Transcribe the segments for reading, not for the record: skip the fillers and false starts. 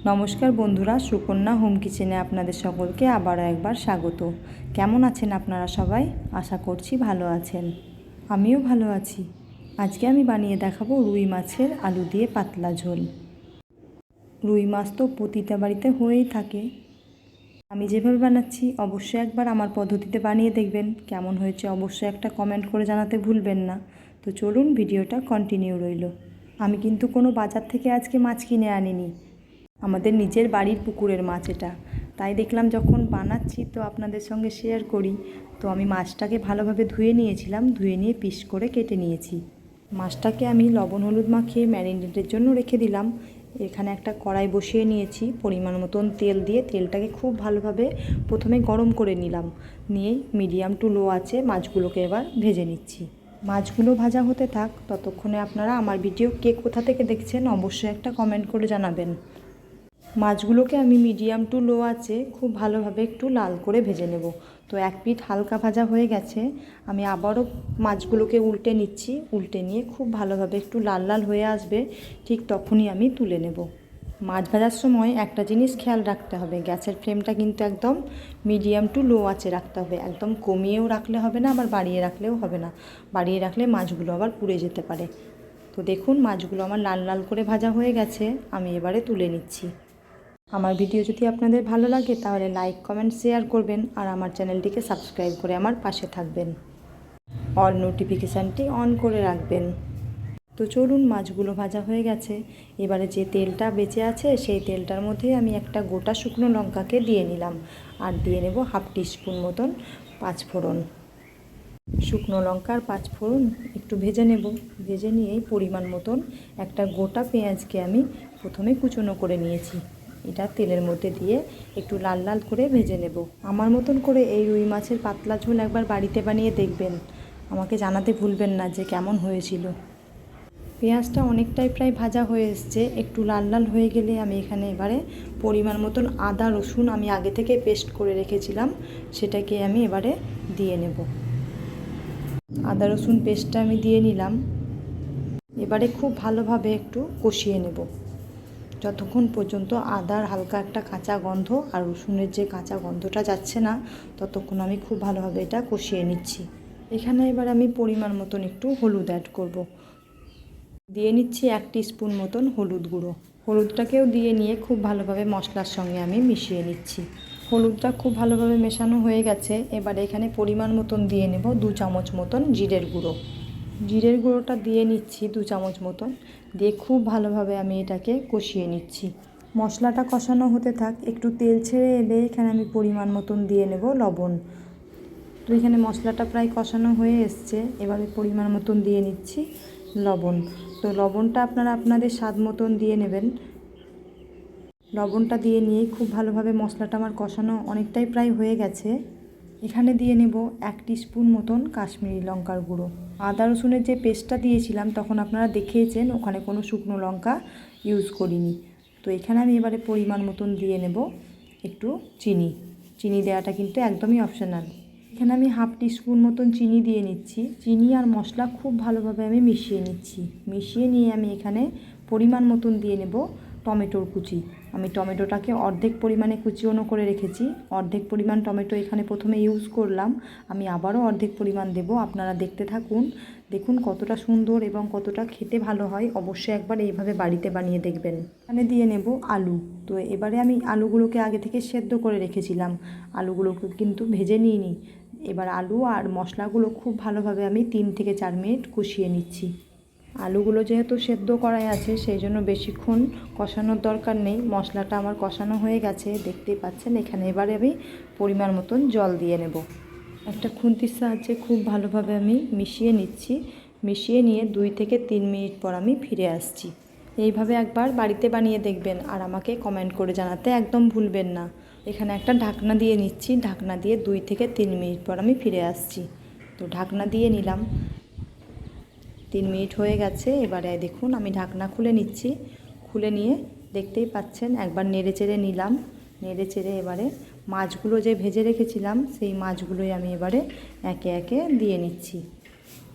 নমস্কার বন্ধুরা, সুকন্যা হোম কিচেনে আপনাদের সকলকে আবারও একবার স্বাগত। কেমন আছেন আপনারা সবাই? আশা করছি ভালো আছেন। আমিও ভালো আছি। আজকে আমি বানিয়ে দেখাবো রুই মাছের আলু দিয়ে পাতলা ঝোল। রুই মাছ তো প্রতিটা বাড়িতে হয়েই থাকে। আমি যেভাবে বানাচ্ছি অবশ্যই একবার আমার পদ্ধতিতে বানিয়ে দেখবেন। কেমন হয়েছে অবশ্যই একটা কমেন্ট করে জানাতে ভুলবেন না। তো চলুন, ভিডিওটা কন্টিনিউ রইল। আমি কিন্তু কোনো বাজার থেকে আজকে মাছ কিনে আনিনি, আমাদের নিজের বাড়ির পুকুরের মাছ এটা। তাই দেখলাম যখন বানাচ্ছি তো আপনাদের সঙ্গে শেয়ার করি। তো আমি মাছটাকে ভালোভাবে ধুয়ে নিয়েছিলাম, ধুয়ে নিয়ে পিস করে কেটে নিয়েছি। মাছটাকে আমি লবণ হলুদ মাখিয়ে ম্যারিনেটের জন্য রেখে দিলাম। এখানে একটা কড়াই বসিয়ে নিয়েছি, পরিমাণ মতন তেল দিয়ে তেলটাকে খুব ভালোভাবে প্রথমে গরম করে নিলাম। নিয়ে মিডিয়াম টু লো আঁচে মাছগুলোকে এবার ভেজে নিচ্ছি। মাছগুলো ভাজা হতে থাক, ততক্ষণে আপনারা আমার ভিডিও কে কোথা থেকে দেখছেন অবশ্যই একটা কমেন্ট করে জানাবেন। মাছগুলোকে আমি মিডিয়াম টু লো আঁচে খুব ভালোভাবে একটু লাল করে ভেজে নেব। তো এক পিঠ হালকা ভাজা হয়ে গেছে, আমি আবারও মাছগুলোকে উল্টে নিচ্ছি। উল্টে নিয়ে খুব ভালোভাবে একটু লাল লাল হয়ে আসবে, ঠিক তখনই আমি তুলে নেব। মাছ ভাজার সময় একটা জিনিস খেয়াল রাখতে হবে, গ্যাসের ফ্লেমটা কিন্তু একদম মিডিয়াম টু লো আঁচে রাখতে হবে। একদম কমিয়েও রাখলে হবে না, আবার বাড়িয়ে রাখলেও হবে না। বাড়িয়ে রাখলে মাছগুলো আবার পুড়ে যেতে পারে। তো দেখুন, মাছগুলো আমার লাল লাল করে ভাজা হয়ে গেছে, আমি এবারে তুলে নিচ্ছি। আমার ভিডিও যদি আপনাদের ভালো লাগে তাহলে লাইক কমেন্ট শেয়ার করবেন, আর আমার চ্যানেলটিকে সাবস্ক্রাইব করে আমার পাশে থাকবেন। অল নোটিফিকেশানটি অন করে রাখবেন। তো চলুন, মাছগুলো ভাজা হয়ে গেছে। এবারে যে তেলটা বেঁচে আছে সেই তেলটার মধ্যে আমি একটা গোটা শুকনো লঙ্কাকে দিয়ে নিলাম, আর দিয়ে নেব হাফ টিস্পুন মতন পাঁচফোড়ন। শুকনো লঙ্কার পাঁচফোড়ন একটু ভেজে নেব। ভেজে নিয়েই পরিমাণ মতন একটা গোটা পেঁয়াজকে আমি প্রথমে কুচনো করে নিয়েছি, এটা তেলের মধ্যে দিয়ে একটু লাল লাল করে ভেজে নেব। আমার মতন করে এই রুই মাছের পাতলা ঝোল একবার বাড়িতে বানিয়ে দেখবেন, আমাকে জানাতে ভুলবেন না যে কেমন হয়েছিল। পেঁয়াজটা অনেকটাই প্রায় ভাজা হয়ে এসছে, একটু লাল লাল হয়ে গেলে আমি এখানে এবারে পরিমাণ মতন আদা রসুন আমি আগে থেকে পেস্ট করে রেখেছিলাম, সেটাকে আমি এবারে দিয়ে নেব। আদা রসুন পেস্টটা আমি দিয়ে নিলাম। এবারে খুব ভালোভাবে একটু কষিয়ে নেব, যতক্ষণ পর্যন্ত আদার হালকা একটা কাঁচা গন্ধ আর রসুনের যে কাঁচা গন্ধটা যাচ্ছে না, ততক্ষণ আমি খুব ভালোভাবে এটা কষিয়ে নিচ্ছি। এখানে এবার আমি পরিমাণ মতন একটু হলুদ অ্যাড করব। দিয়ে নিচ্ছি 1 টিস্পুন মতন হলুদ গুঁড়ো। হলুদটাকেও দিয়ে নিয়ে খুব ভালোভাবে মশলার সঙ্গে আমি মিশিয়ে নিচ্ছি। হলুদটা খুব ভালোভাবে মেশানো হয়ে গেছে, এবারে এখানে পরিমাণ মতন দিয়ে নেব 2 চামচ মতন জিরের গুঁড়ো। জিরের গুঁড়োটা দিয়ে নিচ্ছি 2 চামচ মতন, দিয়ে খুব ভালোভাবে আমি এটাকে কষিয়ে নিচ্ছি। মশলাটা কষানো হতে থাক, একটু তেল ছেড়ে এলে এখানে আমি পরিমাণ মতন দিয়ে নেব লবণ। তো এখানে মশলাটা প্রায় কষানো হয়ে এসছে, এবারে পরিমাণ মতন দিয়ে নিচ্ছি লবণ। তো লবণটা আপনারা আপনাদের স্বাদ মতন দিয়ে নেবেন। লবণটা দিয়ে নিয়েই খুব ভালোভাবে মশলাটা আমার কষানো অনেকটাই প্রায় হয়ে গেছে। এখানে দিয়ে নেব 1 টিস্পুন মতন কাশ্মীরি লঙ্কার গুঁড়ো। আদা রসুনের যে পেস্টটা দিয়েছিলাম তখন আপনারা দেখেইছেন ওখানে কোনো শুকনো লঙ্কা ইউজ করিনি। তো এখানে আমি এবারে পরিমাণ মতন দিয়ে নেব একটু চিনি। চিনি দেওয়াটা কিন্তু একদমই অপশনাল। এখানে আমি হাফ টিস্পুন মতন চিনি দিয়ে নিচ্ছি। চিনি আর মশলা খুব ভালোভাবে আমি মিশিয়ে নিচ্ছি। মিশিয়ে নিয়ে আমি এখানে পরিমাণ মতন দিয়ে নেব টমেটোর কুচি। আমি টমেটোটাকে অর্ধেক পরিমাণে কুচিও করে রেখেছি। অর্ধেক পরিমাণ টমেটো এখানে প্রথমে ইউজ করলাম, আমি আবারও অর্ধেক পরিমাণ দেব। আপনারা দেখতে থাকুন, দেখুন কতটা সুন্দর এবং কতটা খেতে ভালো হয়। অবশ্যই একবার এইভাবে বাড়িতে বানিয়ে দেখবেন। এখানে দিয়ে নেব আলু। তো এবারে আমি আলুগুলোকে আগে থেকে সেদ্ধ করে রেখেছিলাম, আলুগুলোকে কিন্তু ভেজে নিইনি। এবার আলু আর মশলাগুলো খুব ভালোভাবে আমি 3 থেকে 4 মিনিট কষিয়ে নিচ্ছি। আলুগুলো যেহেতু সেদ্ধ করাই আছে সেই জন্য বেশিক্ষণ কষানোর দরকার নেই। মশলাটা আমার কষানো হয়ে গেছে, দেখতেই পাচ্ছেন। এখানে এবারে আমি পরিমাণ মতন জল দিয়ে নেব। একটা খুন্তির সাহায্যে খুব ভালোভাবে আমি মিশিয়ে নিচ্ছি। মিশিয়ে নিয়ে 2 থেকে 3 মিনিট পর আমি ফিরে আসছি। এইভাবে একবার বাড়িতে বানিয়ে দেখবেন আর আমাকে কমেন্ট করে জানাতে একদম ভুলবেন না। এখানে একটা ঢাকনা দিয়ে নিচ্ছি, ঢাকনা দিয়ে 2 থেকে 3 মিনিট পর আমি ফিরে আসছি। তো ঢাকনা দিয়ে নিলাম, 3 মিনিট হয়ে গেছে। এবারে দেখুন আমি ঢাকনা খুলে নিচ্ছি। খুলে নিয়ে দেখতেই পাচ্ছেন একবার নেড়ে চেড়ে নিলাম। নেড়ে চেড়ে এবারে মাছগুলো যে ভেজে রেখেছিলাম সেই মাছগুলোই আমি এবারে একে একে দিয়ে নিচ্ছি।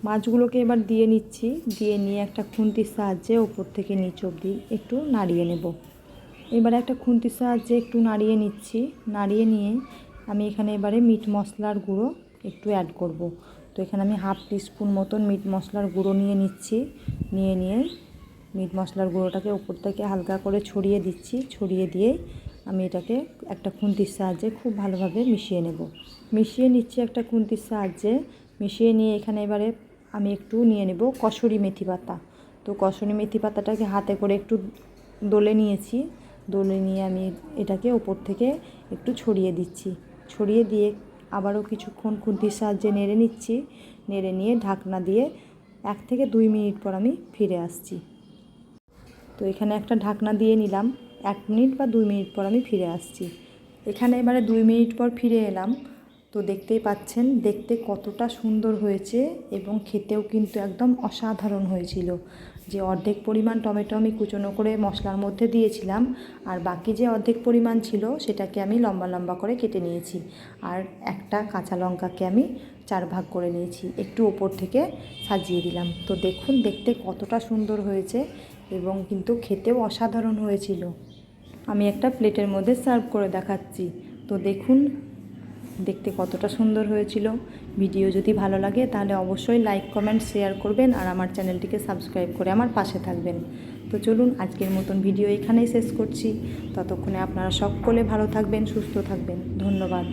মাছগুলোকে এবার দিয়ে নিচ্ছি, দিয়ে নিয়ে একটা খুন্তির সাহায্যে ওপর থেকে নিচ অবধি একটু নাড়িয়ে নেব। এবারে একটা খুন্তির সাহায্যে একটু নাড়িয়ে নিচ্ছি। নাড়িয়ে নিয়ে আমি এখানে এবারে মিট মশলার গুঁড়ো একটু অ্যাড করব। তো এখানে আমি হাফ টিস্পুন মতন মিট মশলার গুঁড়ো নিয়ে নিচ্ছি। নিয়ে মিট মশলার গুঁড়োটাকে উপর থেকে হালকা করে ছড়িয়ে দিচ্ছি। ছড়িয়ে দিয়ে আমি এটাকে একটা খুন্তির সাহায্যে খুব ভালোভাবে মিশিয়ে নেব। মিশিয়ে নিচ্ছি একটা খুন্তির সাহায্যে। মিশিয়ে নিয়ে এখানে এবারে আমি একটু নিয়ে নেব কসুরি মেথি পাতা। তো কসুরি মেথি পাতাটাকে হাতে করে একটু দলে নিয়েছি। দলে নিয়ে আমি এটাকে ওপর থেকে একটু ছড়িয়ে দিচ্ছি। ছড়িয়ে দিয়ে আবারও কিছুক্ষণ খুন্তির সাহায্যে নেড়ে নিচ্ছি। নেড়ে নিয়ে ঢাকনা দিয়ে 1 থেকে 2 মিনিট পর আমি ফিরে আসছি। তো এখানে একটা ঢাকনা দিয়ে নিলাম। 1 মিনিট বা 2 মিনিট পর আমি ফিরে আসছি। এখানে এবারে 2 মিনিট পর ফিরে এলাম। তো দেখতেই পাচ্ছেন দেখতে কতটা সুন্দর হয়েছে এবং খেতেও কিন্তু একদম অসাধারণ হয়েছিল। যে অর্ধেক পরিমাণ টমেটো আমি কুচনো করে মশলার মধ্যে দিয়েছিলাম, আর বাকি যে অর্ধেক পরিমাণ ছিল সেটাকে আমি লম্বা লম্বা করে কেটে নিয়েছি। আর একটা কাঁচা লঙ্কাকে আমি 4 ভাগ করে নিয়েছি, একটু ওপর থেকে সাজিয়ে দিলাম। তো দেখুন দেখতে কতটা সুন্দর হয়েছে এবং কিন্তু খেতেও অসাধারণ হয়েছিল। আমি একটা প্লেটের মধ্যে সার্ভ করে দেখাচ্ছি। তো দেখুন দেখতে কতটা সুন্দর হয়েছিল। ভিডিও যদি ভালো লাগে তাহলে অবশ্যই লাইক কমেন্ট শেয়ার করবেন আর আমার চ্যানেলটিকে সাবস্ক্রাইব করে আমার পাশে থাকবেন। তো চলুন আজকের মতন ভিডিও এখানেই শেষ করছি। ততক্ষণে আপনারা সকলে ভালো থাকবেন, সুস্থ থাকবেন। ধন্যবাদ।